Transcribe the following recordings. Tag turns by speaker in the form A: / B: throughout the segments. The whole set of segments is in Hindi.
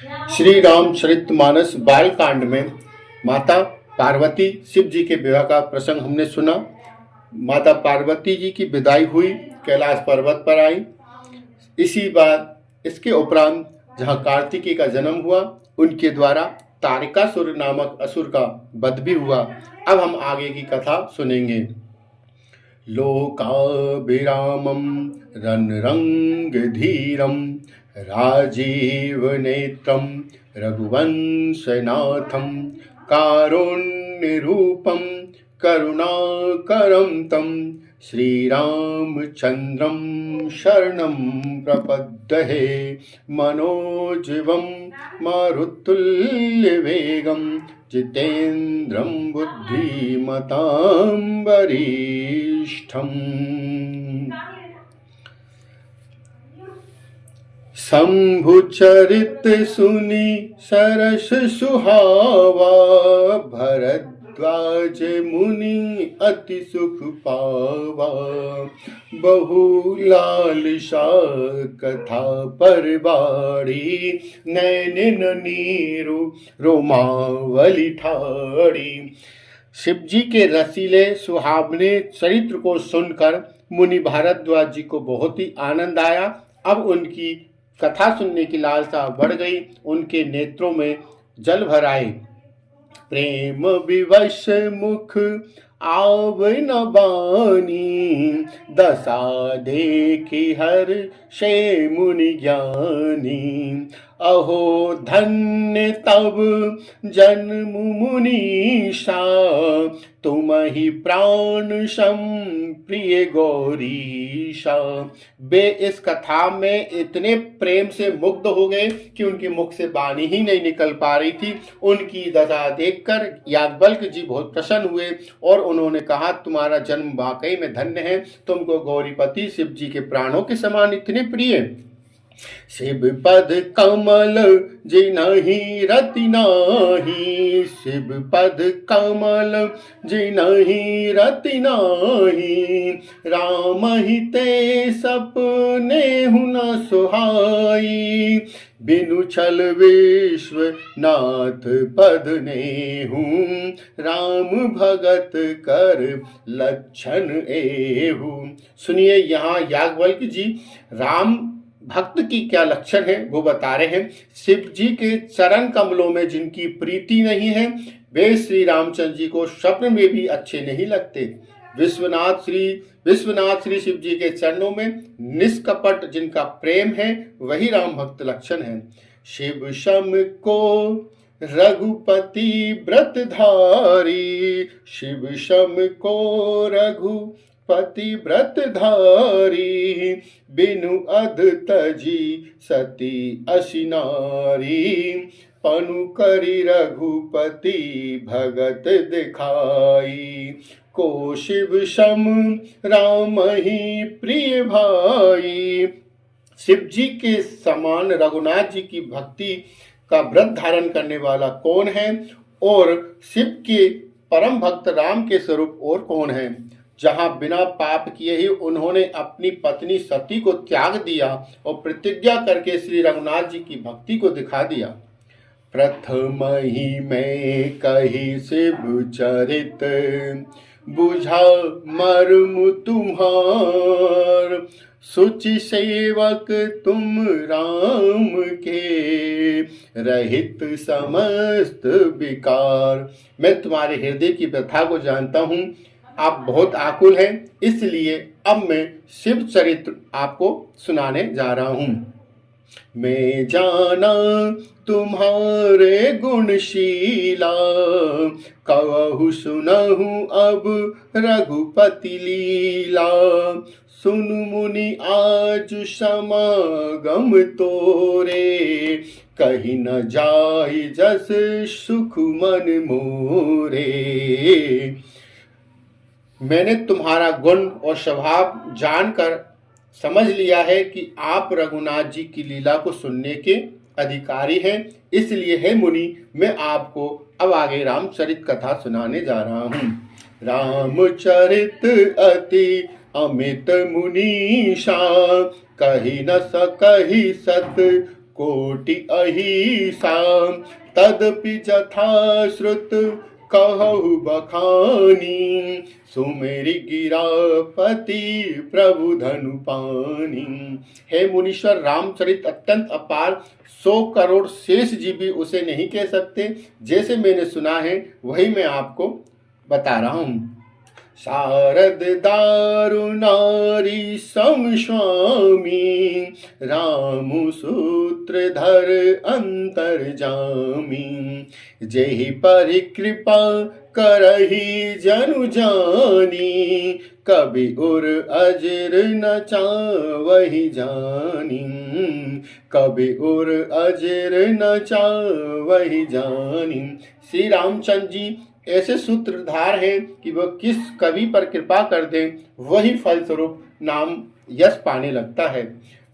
A: श्री रामचरितमानस बालकांड में माता पार्वती शिव जी के विवाह का प्रसंग हमने सुना। माता पार्वती जी की विदाई हुई, कैलाश पर्वत पर आई। इसी बार इसके उपरांत जहाँ कार्तिकेय का जन्म हुआ, उनके द्वारा तारकासुर नामक असुर का वध भी हुआ। अब हम आगे की कथा सुनेंगे। लोकाभिरामं रणरंगधीरं राजीव नेत्रं रघुवंशनाथं कारुण्यरूपं करुणाकरं तं श्रीरामचन्द्रं शरणं प्रपद्ये। मनोजीवं मारुतुल्यवेगं जितेन्द्रं बुद्धिमतां वरिष्ठम्। शंभुचरित सुनि सरस सुहावा, भरद्वाज मुनि अति सुख पावा। बहुलालिशा कथा परबाड़ी, नैन नीरु रोमावली ठाड़ी। शिव जी के रसीले सुहावने चरित्र को सुनकर मुनि भारद्वाज जी को बहुत ही आनंद आया। अब उनकी कथा सुनने की लालसा बढ़ गई, उनके नेत्रों में जल भर आए। प्रेम विवश मुख आव न बानी, दशा देखी हर शे मुनि ज्ञानी। अहो धन्य तब जन्म मुनीषा, तुम ही प्राण सम प्रिय गौरीशा। वे इस कथा में इतने प्रेम से मुग्ध हो गए कि उनके मुख से वाणी ही नहीं निकल पा रही थी। उनकी दशा देखकर याज्ञवल्क्य जी बहुत प्रसन्न हुए और उन्होंने कहा, तुम्हारा जन्म वाकई में धन्य है, तुमको गौरीपति शिव जी के प्राणों के समान इतने प्रिय। शिव पद कमल जिनहि रति नाही, शिव पद कमल जिनहि रति नाही। राम ही ते सपने हुन सुहाई, बिनु छल विश्वनाथ पद नेहु। राम भगत कर लक्षण एहु। सुनिए, यहाँ याज्ञवल्क्य जी राम भक्त की क्या लक्षण है वो बता रहे हैं। शिव जी के चरण कमलों में जिनकी प्रीति नहीं है, वे श्री रामचंद्र जी को स्वप्न में भी अच्छे नहीं लगते। विश्वनाथ श्री शिव जी के चरणों में निष्कपट जिनका प्रेम है, वही राम भक्त लक्षण है। शिव सम को रघुपति व्रतधारी, शिव सम को रघुपति व्रतधारी। बिनु अध तजी सती असिनारी, पनु करी रघुपति भगत दिखाई। को शिव सम राम ही प्रिय भाई। शिव जी के समान रघुनाथ जी की भक्ति का व्रत धारण करने वाला कौन है, और शिव के परम भक्त राम के स्वरूप और कौन है। जहां बिना पाप किए ही उन्होंने अपनी पत्नी सती को त्याग दिया और प्रतिज्ञा करके श्री रघुनाथ जी की भक्ति को दिखा दिया। प्रथम ही मैं कही शिव चरित, बुझा मर्म तुम्हार। सुचि सेवक तुम राम के, रहित समस्त विकार। मैं तुम्हारे हृदय की व्यथा को जानता हूँ, आप बहुत आकुल हैं, इसलिए अब मैं शिव चरित्र आपको सुनाने जा रहा हूँ। मैं जाना तुम्हारे गुणशीला, कहु सुनहु अब रघुपति लीला। सुनु मुनि आज समागम तोरे, कहीं न जाय जस सुख मन मोरे। मैंने तुम्हारा गुण और स्वभाव जानकर समझ लिया है कि आप रघुनाथ जी की लीला को सुनने के अधिकारी हैं, इसलिए है मुनि, मैं आपको अब आगे रामचरित कथा सुनाने जा रहा हूँ। रामचरित अति अमित मुनीषा, कही न सकहि सत कोटि अहिसा, तदपि जथा श्रुत कहु बखानी, सुमेरि गिरापति प्रभु धनु पानी। हे मुनीश्वर, रामचरित अत्यंत अपार, 100 करोड़ शेष जी भी उसे नहीं कह सकते। जैसे मैंने सुना है वही मैं आपको बता रहा हूँ। शारद दारु नारी समस्वामी, रामु सूत्रधर अंतर्जामी, जेहि परिकृपा करहि जनु जानी, कभी उर अजर न चावहि जानी, कभी उर अजर न चावहि जानी। श्री रामचंद्र जी ऐसे सूत्रधार हैं कि वह किस कवि पर कृपा कर दे वही फलस्वरूप नाम यश पाने लगता है।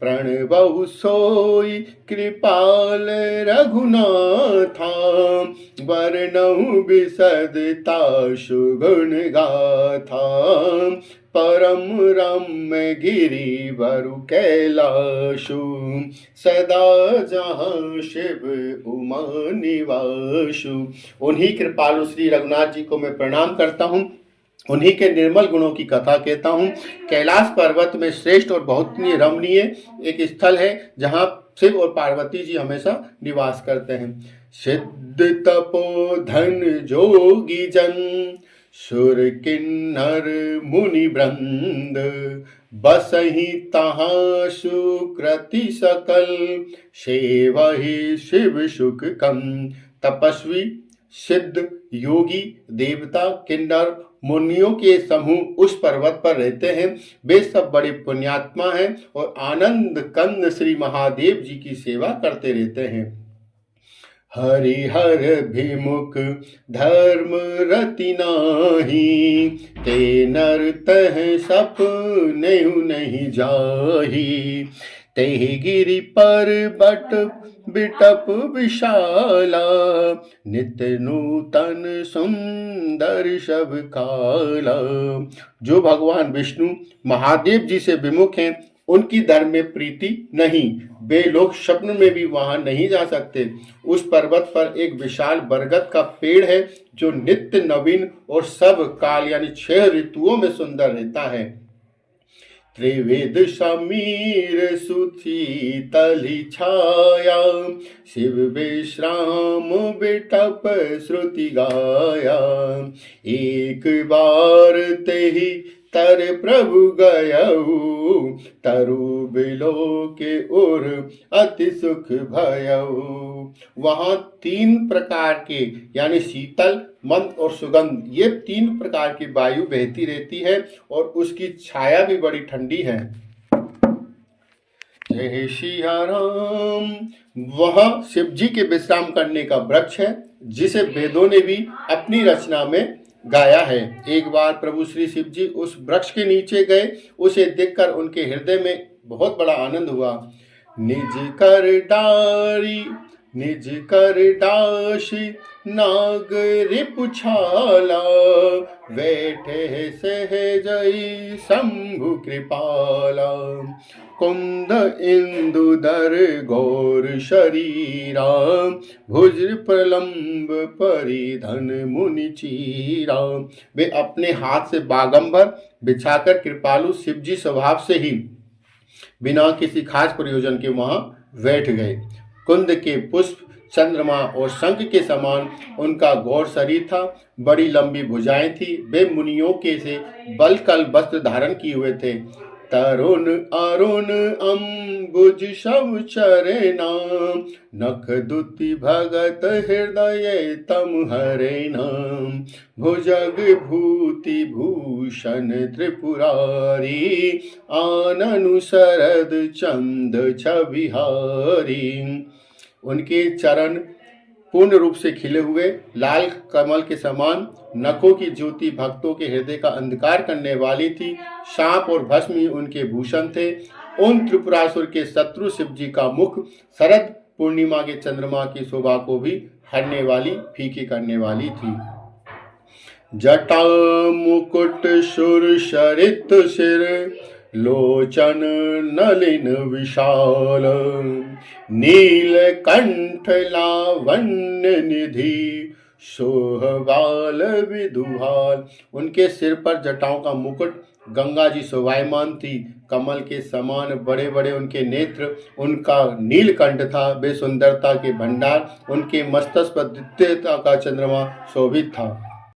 A: प्रणबहु सोई कृपाल रघुनाथा, वर्णहु बिसदता सुगुण गाथा, परम रम्य गिरि वरु कैलाशु, सदा जहाँ शिव उमा निवासु। उन्हीं कृपालु श्री रघुनाथ जी को मैं प्रणाम करता हूँ, उन्हीं के निर्मल गुणों की कथा कहता हूँ। कैलाश पर्वत में श्रेष्ठ और बहुत ही रमणीय एक स्थल है जहाँ शिव और पार्वती जी हमेशा निवास करते हैं। सिद्ध तपोधन जोगी जन, सुर किन्नर मुनि वृंद, बसहि तहाँ सुकृति सकल, सेवहि शिव सुख कम। तपस्वी, सिद्ध, योगी, देवता, किन्नर, मुनियों के समूह उस पर्वत पर रहते हैं। वे सब बड़े पुण्यात्मा हैं और आनंद कंद श्री महादेव जी की सेवा करते रहते हैं। हरिहर भिमुख धर्म रति नाही, ते नर तह सपनेहु नहीं जाही, तेहि गिरि पर्वत बिटप विशाला, नित्य नूतन सुंदर सब काला। जो भगवान विष्णु महादेव जी से विमुख हैं उनकी धर्म में प्रीति नहीं, वे लोग स्वप्न में भी वहां नहीं जा सकते। उस पर्वत पर एक विशाल बरगद का पेड़ है जो नित्य नवीन और सब काल यानी 6 ऋतुओं में सुंदर रहता है। त्रिवेद समीर सुशीतली छाया, शिव विश्राम बिटप श्रुति गाया, एक बार तेहि तर प्रभु गयऊ, तरु बिलो के उर अति सुख भयऊ। वहां 3 प्रकार के यानी शीतल, मंद और सुगंध, ये 3 प्रकार की वायु बहती रहती है और उसकी छाया भी बड़ी ठंडी है। जय सिया राम। वह शिव जी के विश्राम करने का वृक्ष है जिसे वेदों ने भी अपनी रचना में गाया है। एक बार प्रभु श्री शिव जी उस वृक्ष के नीचे गए, उसे देखकर उनके हृदय में बहुत बड़ा आनंद हुआ। निज कर डारी निज कर डाशी नाग रिपुछाला, बैठे सहजई शंभु कृपाला, कुंद इंदुधर गौर शरीरा, भुज प्रलंब परिधन मुनि चीरा। वे अपने हाथ से बागंबर बिछाकर कृपालु शिवजी स्वभाव से ही बिना किसी खास प्रयोजन के वहां बैठ गए। कुंद के पुष्प, चंद्रमा और शंख के समान उनका गौर शरीर था, बड़ी लंबी भुजाएं थी। वे मुनियों के से बलकल वस्त्र धारण किए हुए थे। तरुण अरुण अम्बुज सब चरेना, नख दुति भगत हृदय तम हरेना, भुजग भूति भूषण त्रिपुरारी, आननु शरद चंद छबिहारी। उनके चरण पूर्ण रूप से खिले हुए लाल कमल के समान, नखों की ज्योति भक्तों के हृदय का अंधकार करने वाली थी। सांप और भस्म ही उनके भूषण थे। उन त्रिपुरासुर के शत्रु शिव जी का मुख शरद पूर्णिमा के चंद्रमा की शोभा को भी हरने वाली, फीकी करने वाली थी। जटा मुकुट सुर सरित सिर, लोचन नलिन विशाल, नीलकंठ लावण्य निधि, सोहबाल विदुहाल। उनके सिर पर जटाओं का मुकुट, गंगा जी शोभायमान थी, कमल के समान बड़े बड़े उनके नेत्र, उनका नीलकंठ था, वे सुंदरता के भंडार, उनके मस्तक पर दिव्यता का चंद्रमा शोभित था।